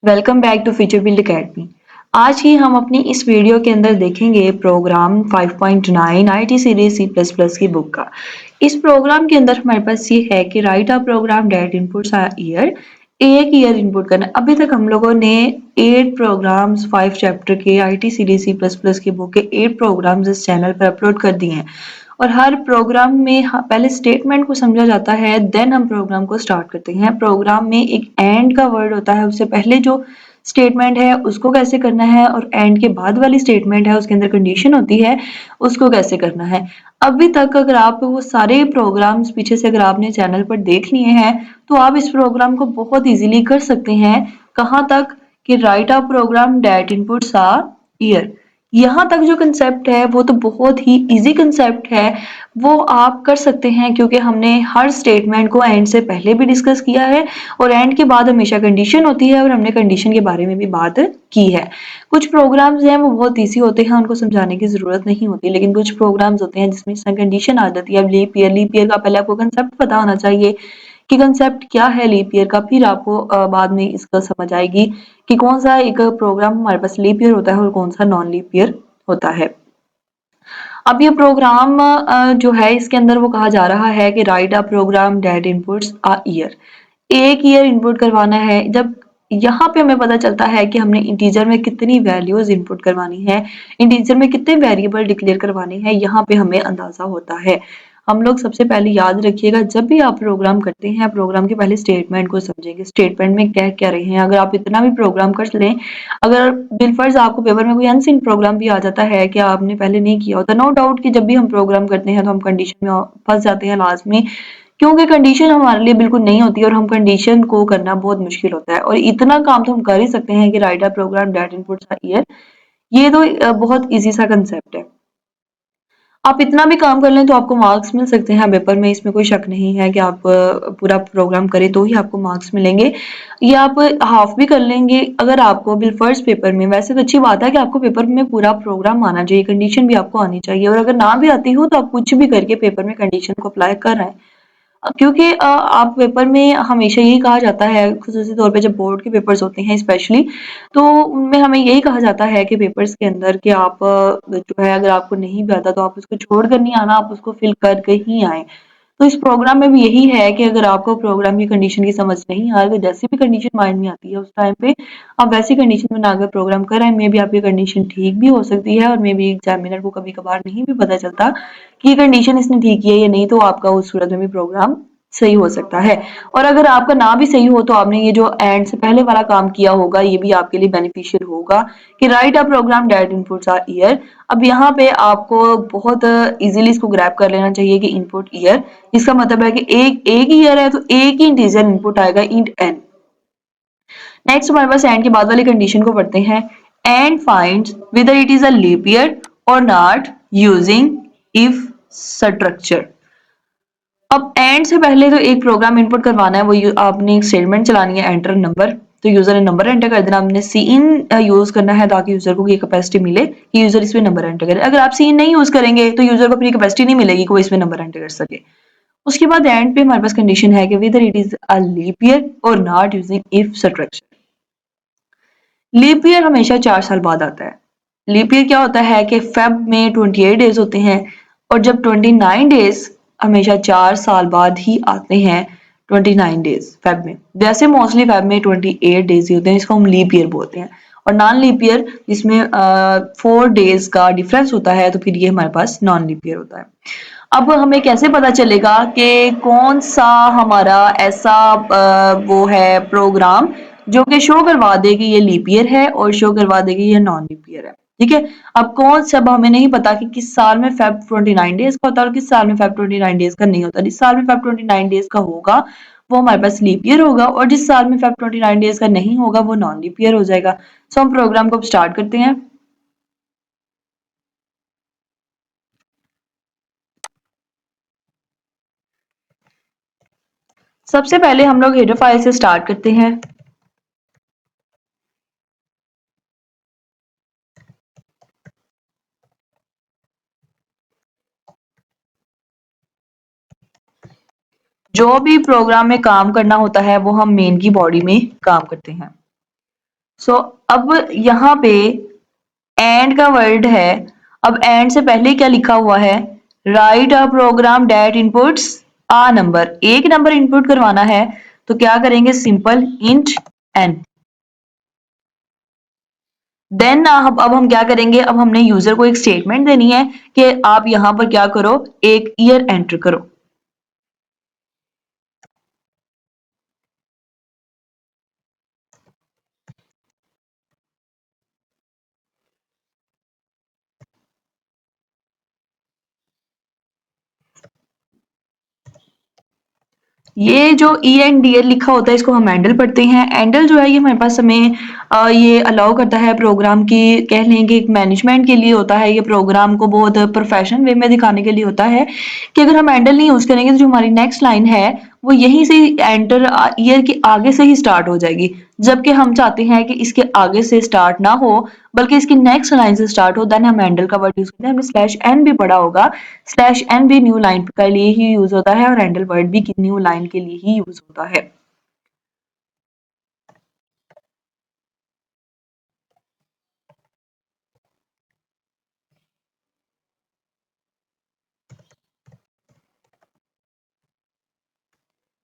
Welcome back to future build academy. आज ही हम अपनी इस वीडियो के अंदर देखेंगे program 5.9 IT series C plus plus की बुक का। इस प्रोग्राम के अंदर हमारे पास ये है कि write a program that inputs are year, एक ईयर इनपुट करना। अभी तक हम लोगों ने 8 प्रोग्राम्स 5 चैप्टर के IT series C plus plus की बुक के 8 प्रोग्राम्स इस चैनल पर अपलोड कर दिए हैं और हर प्रोग्राम में पहले स्टेटमेंट को समझा जाता है, देन हम प्रोग्राम को स्टार्ट करते हैं। प्रोग्राम में एक एंड का वर्ड होता है, उससे पहले जो स्टेटमेंट है उसको कैसे करना है और एंड के बाद वाली स्टेटमेंट है उसके अंदर कंडीशन होती है, उसको कैसे करना है। अभी तक अगर आप वो सारे प्रोग्राम्स पीछे से अगर आपने चैनल पर देख लिए हैं तो आप इस प्रोग्राम को बहुत इजीली कर सकते हैं। कहाँ तक कि write a program that inputs are year, यहाँ तक जो कंसेप्ट है वो तो बहुत ही इजी कंसेप्ट है, वो आप कर सकते हैं क्योंकि हमने हर स्टेटमेंट को एंड से पहले भी डिस्कस किया है और एंड के बाद हमेशा कंडीशन होती है और हमने कंडीशन के बारे में भी बात की है। कुछ प्रोग्राम्स हैं वो बहुत इजी होते हैं, उनको समझाने की जरूरत नहीं होती, लेकिन कुछ प्रोग्राम्स होते हैं जिसमें कंडीशन आ जाती है। लीप ईयर का पहले आपको कंसेप्ट पता होना चाहिए कि कंसेप्ट क्या है लीप ईयर का, फिर आपको बाद में इसका समझ आएगी कि कौन सा एक प्रोग्राम हमारे पास लीप ईयर होता है और कौन सा नॉन लीप ईयर होता है। अब ये प्रोग्राम जो है इसके अंदर वो कहा जा रहा है कि write a program that inputs a year, एक ईयर इनपुट करवाना है। जब यहाँ पे हमें पता चलता है कि हमने इंटीजर में कितनी वैल्यूज इनपुट करवानी है, इंटीजर में कितने वेरिएबल डिक्लेयर करवाने हैं, यहाँ पे हमें अंदाजा होता है। हम लोग सबसे पहले याद रखिएगा, जब भी आप प्रोग्राम करते हैं प्रोग्राम के पहले स्टेटमेंट को समझेंगे, स्टेटमेंट में क्या कह रहे हैं। अगर आप इतना भी प्रोग्राम कर लें, अगर बिलफर्ज आपको पेपर में कोई अनसीन प्रोग्राम भी आ जाता है कि आपने पहले नहीं किया होता, नो डाउट कि जब भी हम प्रोग्राम करते हैं तो हम कंडीशन में फंस जाते हैं लास्ट में, क्योंकि कंडीशन हमारे लिए बिल्कुल नहीं होती और हम कंडीशन को करना बहुत मुश्किल होता है। और इतना काम तो हम कर ही सकते हैं कि write a program that inputs a year, ये तो बहुत इजी सा कंसेप्ट है। आप इतना भी काम कर लें तो आपको मार्क्स मिल सकते हैं पेपर में, इसमें कोई शक नहीं है कि आप पूरा प्रोग्राम करें तो ही आपको मार्क्स मिलेंगे, या आप हाफ भी कर लेंगे। अगर आपको बिल फर्स्ट पेपर में, वैसे तो अच्छी बात है कि आपको पेपर में पूरा प्रोग्राम आना चाहिए, कंडीशन भी आपको आनी चाहिए, और अगर ना भी आती हो तो आप कुछ भी करके पेपर में कंडीशन को अप्लाई कर रहे हैं। क्योंकि आप पेपर में हमेशा यही कहा जाता है, ख़ुसूसी तौर पे जब बोर्ड के पेपर्स होते हैं स्पेशली, तो उनमें हमें यही कहा जाता है कि पेपर्स के अंदर कि आप जो है अगर आपको नहीं भी आता तो आप उसको छोड़ कर नहीं आना, आप उसको फिल करके ही आएँ। तो इस प्रोग्राम में भी यही है कि अगर आपको प्रोग्राम की कंडीशन की समझ नहीं आ रही तो जैसी भी कंडीशन माइंड में आती है उस टाइम पे आप वैसी कंडीशन बनाकर प्रोग्राम कराएँ। मे बी आपकी कंडीशन ठीक भी हो सकती है और मे बी एग्जामिनर को कभी-कभार नहीं भी पता चलता कि ये कंडीशन इसने ठीक की है या नहीं, तो आपका उस सूरत में भी प्रोग्राम सही हो सकता है। और अगर आपका ना भी सही हो तो आपने ये जो एंड से पहले वाला काम किया होगा ये भी आपके लिए बेनिफिशियल होगा कि write a program that inputs are year. अब यहाँ पे आपको बहुत इजीली इसको ग्रैब कर लेना चाहिए कि इनपुट ईयर, इसका मतलब है कि एक एक ईयर है तो एक ही इंटीजर इनपुट आएगा, इंट एन। नेक्स्ट हमारे पास एंड के बाद वाली कंडीशन को पढ़ते हैं। And finds whether it is a leap year और नॉट यूजिंग इफ स्ट्रक्चर। अब एंड से पहले तो एक प्रोग्राम इनपुट करवाना है, वो आपने एक स्टेटमेंट चलानी है, एंटर नंबर। तो यूजर ने नंबर एंटर कर देना, आपने सी इन यूज करना है ताकि यूजर को ये कैपेसिटी मिले कि यूजर इसमें नंबर एंटर करे। अगर आप सी इन नहीं यूज करेंगे तो यूजर को अपनी कैपेसिटी नहीं मिलेगी कि वो इसमें नंबर एंटर कर सके। उसके बाद एंड पे हमारे पास कंडीशन है कि whether it is a leap year और not using if structure. Leap year हमेशा 4 साल बाद आता है। लीप ईयर क्या होता है कि फेब में 28 डेज होते हैं और जब 29 डेज हमेशा 4 साल बाद ही आते हैं। 29 डेज फेब में, वैसे मोस्टली फेब में 28 डेज ही होते हैं, इसको हम लीप ईयर बोलते हैं। और नॉन लीप ईयर जिसमें 4 डेज का डिफरेंस होता है तो फिर ये हमारे पास नॉन लीप ईयर होता है। अब हमें कैसे पता चलेगा कि कौन सा हमारा ऐसा वो है प्रोग्राम जो कि शो करवा दे कि ये लीप ईयर है और शो करवा दे कि ये नॉन लीप ईयर है। ठीक है, अब कौन सा, अब हमें नहीं पता कि किस साल में फेब 29 डेज का होता है और किस साल में फेब 29 डेज का नहीं होता। जिस साल में फेब 29 डेज का होगा वो हमारे पास लीप ईयर होगा और जिस साल में फेब 29 डेज का नहीं होगा वो नॉन लीप ईयर हो जाएगा। सो हम प्रोग्राम को स्टार्ट करते हैं। सबसे पहले हम लोग हेडर फाइल से स्टार्ट करते हैं। जो भी प्रोग्राम में काम करना होता है वो हम मेन की बॉडी में काम करते हैं। सो अब यहाँ पे एंड का वर्ड है। अब एंड से पहले क्या लिखा हुआ है? Right a program that inputs uh number, एक नंबर इनपुट करवाना है तो क्या करेंगे? Simple int N. देन अब हम क्या करेंगे? अब हमने यूजर को एक स्टेटमेंट देनी है कि आप यहां पर क्या करो? एक ईयर एंटर करो। ये जो ई एंड डी एल लिखा होता है इसको हम हैंडल पढ़ते हैं। हैंडल जो है ये हमारे पास हमें ये अलाउ करता है प्रोग्राम की, कह लें कि एक मैनेजमेंट के लिए होता है। ये प्रोग्राम को बहुत प्रोफेशनल वे में दिखाने के लिए होता है कि अगर हम हैंडल नहीं यूज करेंगे तो जो हमारी नेक्स्ट लाइन है वो यहीं से एंटर ईयर के आगे से ही स्टार्ट हो जाएगी, जबकि हम चाहते हैं कि इसके आगे से स्टार्ट ना हो बल्कि इसकी नेक्स्ट लाइन से स्टार्ट हो। देन हम हैंडल का वर्ड यूज करते हैं। हमने स्लैश एन भी पढ़ा होगा, स्लैश एन भी न्यू लाइन के लिए ही यूज होता है और हैंडल वर्ड भी न्यू लाइन के लिए ही यूज होता है।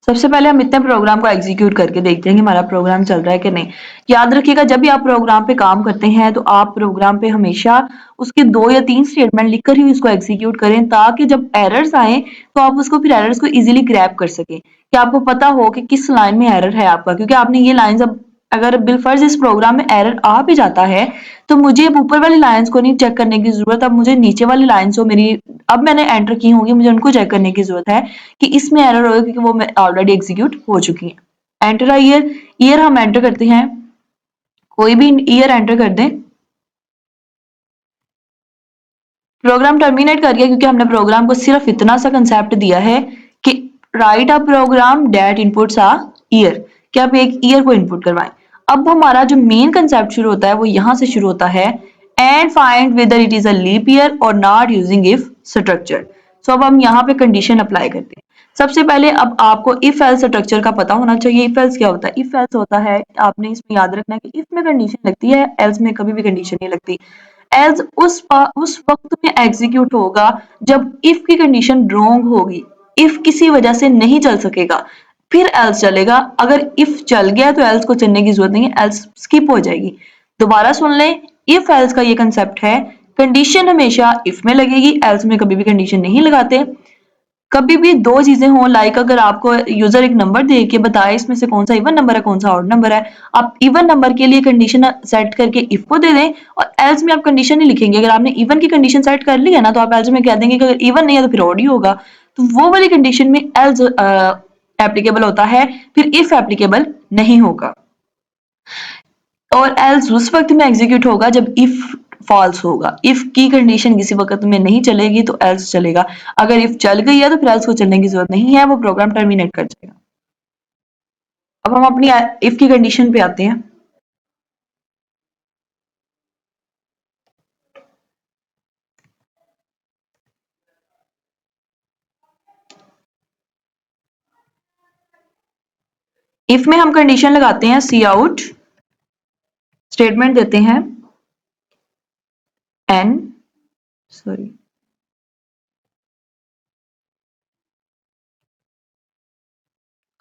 सबसे पहले हम इतने प्रोग्राम को एग्जीक्यूट करके देखते हैं कि हमारा प्रोग्राम चल रहा है कि नहीं। याद रखिएगा जब भी आप प्रोग्राम पे काम करते हैं तो आप प्रोग्राम पे हमेशा उसके 2 या 3 स्टेटमेंट लिखकर ही उसको एग्जीक्यूट करें, ताकि जब एरर्स आए तो आप उसको फिर एरर्स को इजीली ग्रैब कर सकें, कि आपको पता हो कि किस लाइन में एरर है आपका। क्योंकि आपने ये लाइंस, अब अगर बिलफर्ज इस प्रोग्राम में एरर आ भी जाता है तो मुझे अब ऊपर वाली लाइंस को नहीं चेक करने की जरूरत, अब मुझे नीचे वाली लाइंस जो मेरी अब मैंने एंटर की होंगी मुझे उनको चेक करने की जरूरत है कि इसमें एरर होगा, क्योंकि वो ऑलरेडी एग्जीक्यूट हो चुकी है। एंटर अ ईयर, ईयर हम एंटर करते हैं, कोई भी ईयर एंटर कर दें। प्रोग्राम टर्मिनेट कर गया क्योंकि हमने प्रोग्राम को सिर्फ इतना सा कंसेप्ट दिया है कि write a program that inputs uh year, कि आप एक ईयर को इनपुट करवाएं। अब हमारा जो मेन कंसेप्ट शुरू होता है वो यहां से शुरू होता है, and find whether it is a leap year और not using if structure. So अब हम यहाँ पे कंडीशन अप्लाई करते हैं। सबसे पहले अब आपको इफ एल्स स्ट्रक्चर का पता होना चाहिए। इफ एल्स क्या होता है? इफ एल्स होता है, आपने इसमें याद रखना है कि इफ में कंडीशन लगती है, एल्स में कभी भी कंडीशन नहीं लगती। एज उस वक्त में एग्जीक्यूट होगा जब इफ की कंडीशन रॉन्ग होगी, इफ किसी वजह से नहीं चल सकेगा, फिर एल्स चलेगा। अगर इफ चल गया तो एल्स को चलने की जरूरत नहीं है, एल्स स्किप हो जाएगी। दोबारा सुन लें, इफ एल्स का ये कंसेप्ट है, कंडीशन हमेशा इफ में लगेगी, एल्स में कभी भी कंडीशन नहीं लगाते। कभी भी दो चीजें हों, लाइक अगर आपको यूजर एक नंबर दे के बताए इसमें से कौन सा इवन नंबर है कौन सा ऑड नंबर है, आप इवन नंबर के लिए कंडीशन सेट करके इफ को दे दें और एल्स में आप कंडीशन नहीं लिखेंगे। अगर आपने इवन की कंडीशन सेट कर ली है ना तो आप एल्स में कह देंगे कि अगर इवन नहीं है तो फिर ऑड ही होगा। तो वो वाली कंडीशन में एल्स एप्लीकेबल होता है, फिर इफ एप्लीकेबल नहीं होगा। और एल्स उस वक्त में एग्जीक्यूट होगा जब इफ फॉल्स होगा। इफ की कंडीशन किसी वक्त में नहीं चलेगी तो एल्स चलेगा। अगर इफ चल गई है तो फिर एल्स को चलने की जरूरत नहीं है, वो प्रोग्राम टर्मिनेट कर जाएगा। अब हम अपनी इफ की कंडीशन पे आते हैं। इफ में हम कंडीशन लगाते हैं सी आउट, स्टेटमेंट देते हैं एन, सॉरी,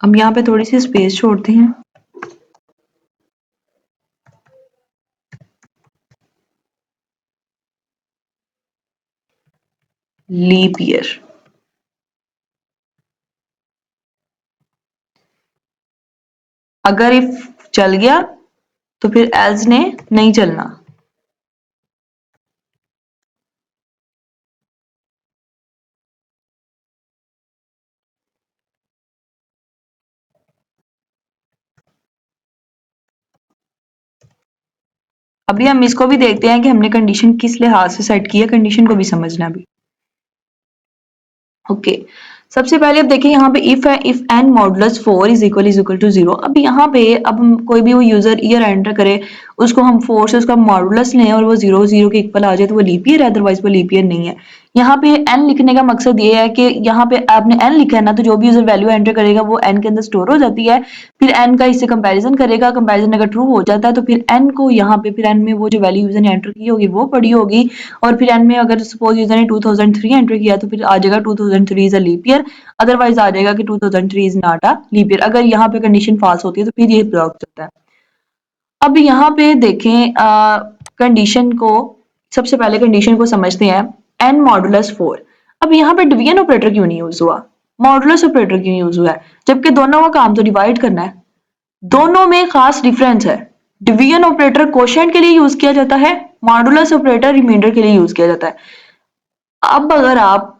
हम यहाँ पे थोड़ी सी स्पेस छोड़ते हैं। लीप ईयर, अगर इफ चल गया तो फिर एल्स ने नहीं चलना। अभी हम इसको भी देखते हैं कि हमने कंडीशन किस लिहाज से सेट की है, कंडीशन को भी समझना भी। ओके, सबसे पहले अब देखिए यहाँ पे इफ है, if n modulus 4 is equal to 0। अब यहाँ पे अब हम कोई भी वो यूजर ईयर एंटर करे, उसको हम 4 से उसका मॉडुलस लें और वो 0 0 के इक्वल आ जाए तो वो लीप ईयर है, अदरवाइज वो लीप ईयर नहीं है। यहाँ पे n लिखने का मकसद ये है कि यहाँ पे आपने n लिखा है ना, तो जो भी यूजर वैल्यू एंटर करेगा वो n के अंदर स्टोर हो जाती है। फिर n का इससे कंपैरिजन करेगा, कंपैरिजन अगर ट्रू हो जाता है तो फिर n को यहाँ पे फिर n में वो जो वैल्यू यूजर ने एंटर की होगी वो पड़ी होगी। और फिर n में अगर सपोज यूजर ने 2003 एंटर किया तो फिर आ जाएगा 2003 is a leap year, otherwise आ जाएगा कि 2003 is not a leap year. अगर यहाँ पे कंडीशन फॉल्स होती है तो फिर ये ब्लॉक चलता है। अब यहाँ पे देखें कंडीशन को, सबसे पहले कंडीशन को समझते हैं, n मॉडुलस 4। अब यहाँ पे डिवीजन ऑपरेटर क्यों नहीं यूज हुआ, मॉडुलस ऑपरेटर क्यों यूज हुआ है, जबकि दोनों का काम तो डिवाइड करना है। दोनों में खास डिफरेंस है। डिवीजन ऑपरेटर कोशेंट के लिए यूज किया जाता है, मॉडुलस ऑपरेटर रिमाइंडर के लिए यूज किया जाता है। अब अगर आप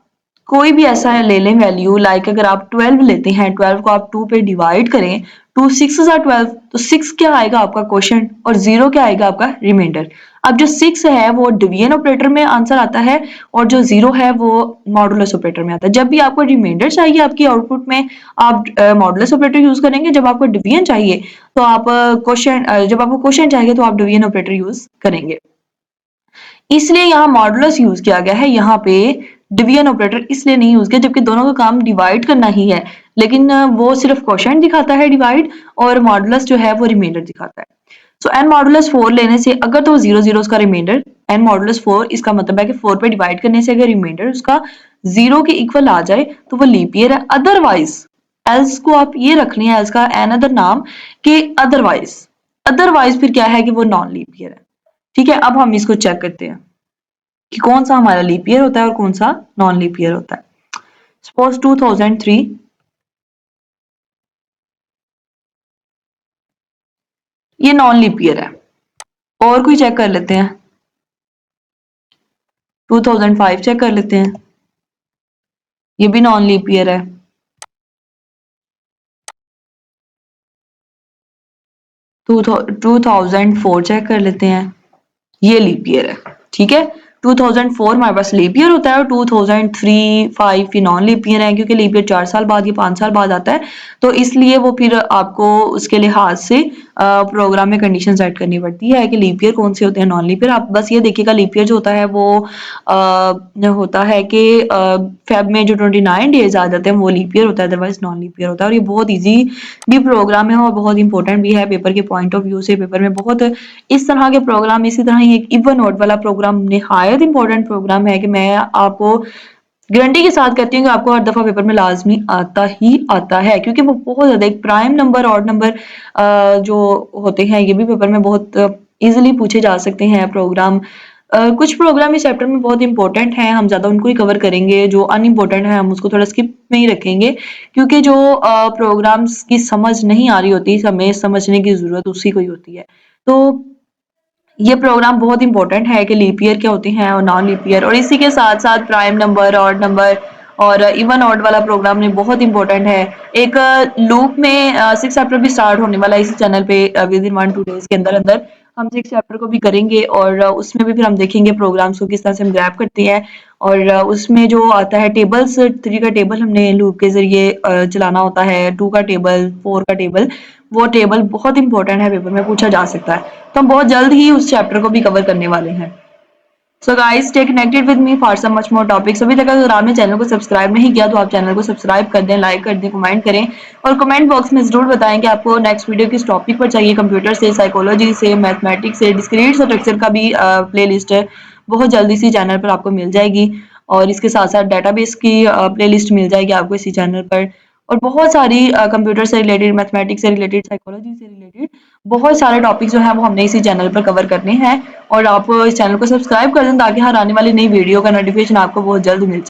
कोई भी ऐसा ले लें वैल्यू, लाइक अगर आप 12 लेते हैं, 12 को आप 2 पे डिवाइड करें, 2 6 are 12, तो 6 क्या आएगा आपका क्वोशंट और 0 क्या आएगा आपका रिमाइंडर। अब जो 6 है वो डिवीजन ऑपरेटर में आंसर आता है और जो 0 है वो मॉडुलस ऑपरेटर में आता है। जब भी आपको रिमाइंडर चाहिए आपकी आउटपुट में, आप मॉडुलस ऑपरेटर यूज करेंगे। जब आपको डिवीजन चाहिए तो आप जब आपको क्वोशंट चाहिए तो आप डिवीजन ऑपरेटर यूज करेंगे। इसलिए यहाँ मॉडुलस यूज किया गया है, यहाँ पे डिवीजन ऑपरेटर इसलिए नहीं यूज किया, जबकि दोनों का काम डिवाइड करना ही है, लेकिन वो सिर्फ क्वोशंट दिखाता है डिवाइड, और मॉडुलस जो है वो रिमाइंडर दिखाता है। सो एन मॉडुलस 4 लेने से अगर तो 0 उसका रिमाइंडर, एन मॉडुलस 4 इसका मतलब है कि 4 पे डिवाइड करने से अगर रिमाइंडर उसका 0 के इक्वल आ जाए तो वो लीप ईयर है। अदरवाइज एल्स को आप ये रख लें, एल्स का एन अदर नाम कि अदरवाइज, अदरवाइज फिर क्या है कि वो नॉन लीप ईयर है। ठीक है, अब हम इसको चेक करते हैं कि कौन सा हमारा लीप ईयर होता है और कौन सा नॉन लीप ईयर होता है। सपोज 2003 ये नॉन लीप ईयर है। और कोई चेक कर लेते हैं, 2005 चेक कर लेते हैं, ये भी नॉन लीप ईयर है। 2004 चेक कर लेते हैं, ये लीप ईयर है। ठीक है, 2004 हमारे पास लीप ईयर होता है और 2003 5 ये नॉन लीप ईयर है, क्योंकि लीप ईयर 4 साल बाद या 5 साल बाद आता है, तो इसलिए वो फिर आपको उसके लिहाज से प्रोग्राम में कंडीशन सेट करनी पड़ती है कि लीप ईयर कौन से होते हैं, नॉन लीप ईयर। आप बस ये देखिएगा, लीप ईयर जो होता है वो होता है कि फेब में जो 29 डेज आ जाते हैं वो लीप ईयर होता है, अदरवाइज नॉन लीप ईयर होता है। और ये बहुत ईजी भी प्रोग्राम है और बहुत इंपॉर्टेंट भी है पेपर के पॉइंट ऑफ व्यू से। पेपर में बहुत इस तरह के प्रोग्राम, इसी तरह ही एक इवन ऑड वाला प्रोग्राम निहायत इंपॉर्टेंट प्रोग्राम है कि मैं आपको गारंटी के साथ कहती हूँ कि आपको हर दफा पेपर में लाजमी आता ही आता है, क्योंकि वो बहुत ज्यादा एक प्राइम नंबर ऑड नंबर जो होते हैं ये भी पेपर में बहुत इजीली पूछे जा सकते हैं प्रोग्राम। कुछ प्रोग्राम इस चैप्टर में बहुत इंपॉर्टेंट हैं, हम ज्यादा उनको ही कवर करेंगे, जो अनइम्पोर्टेंट है हम उसको थोड़ा स्किप में ही रखेंगे, क्योंकि जो प्रोग्राम्स की समझ नहीं आ रही होती, हमें समझने की जरूरत उसी को ही होती है। तो ये प्रोग्राम बहुत इंपॉर्टेंट है कि लीप ईयर क्या होते हैं और नॉन लीप ईयर, और इसी के साथ साथ प्राइम नंबर, ऑड नंबर और इवन ऑड वाला प्रोग्राम ने बहुत इंपॉर्टेंट है। एक लूप में 6 चैप्टर भी स्टार्ट होने वाला है इसी चैनल पे विद इन 1-2 डेज के अंदर अंदर हम 6 चैप्टर को भी करेंगे, और उसमें भी फिर हम देखेंगे प्रोग्राम्स को किस तरह से हम ग्रैब करते हैं। और उसमें जो आता है टेबल्स, 3 का टेबल हमने लूप के जरिए चलाना होता है, 2 का टेबल, 4 का टेबल, वो टेबल बहुत इंपॉर्टेंट है, पेपर में पूछा जा सकता है। तो हम बहुत जल्द ही उस चैप्टर को भी कवर करने वाले हैं। So guys stay connected with me for some much more topics. अभी तक अगर आपने चैनल को सब्सक्राइब नहीं किया तो आप चैनल को सब्सक्राइब कर दें, लाइक कर दें, कमेंट करें, और कमेंट बॉक्स में जरूर बताएं कि आपको नेक्स्ट वीडियो किस टॉपिक पर चाहिए। कंप्यूटर से, साइकोलॉजी से, मैथमेटिक्स से, डिस्क्रीट स्ट्रक्चर का भी प्ले लिस्ट है, बहुत जल्दी इसी चैनल पर आपको मिल जाएगी। और इसके साथ साथ डाटाबेस की प्ले लिस्ट मिल जाएगी आपको इसी चैनल पर, और बहुत सारी कंप्यूटर से रिलेटेड, मैथमेटिक्स से रिलेटेड, साइकोलॉजी से रिलेटेड बहुत सारे टॉपिक जो हैं वो हमने इसी चैनल पर कवर करने हैं। और आप इस चैनल को सब्सक्राइब कर दें ताकि हर आने वाली नई वीडियो का नोटिफिकेशन आपको बहुत जल्द मिल जाए।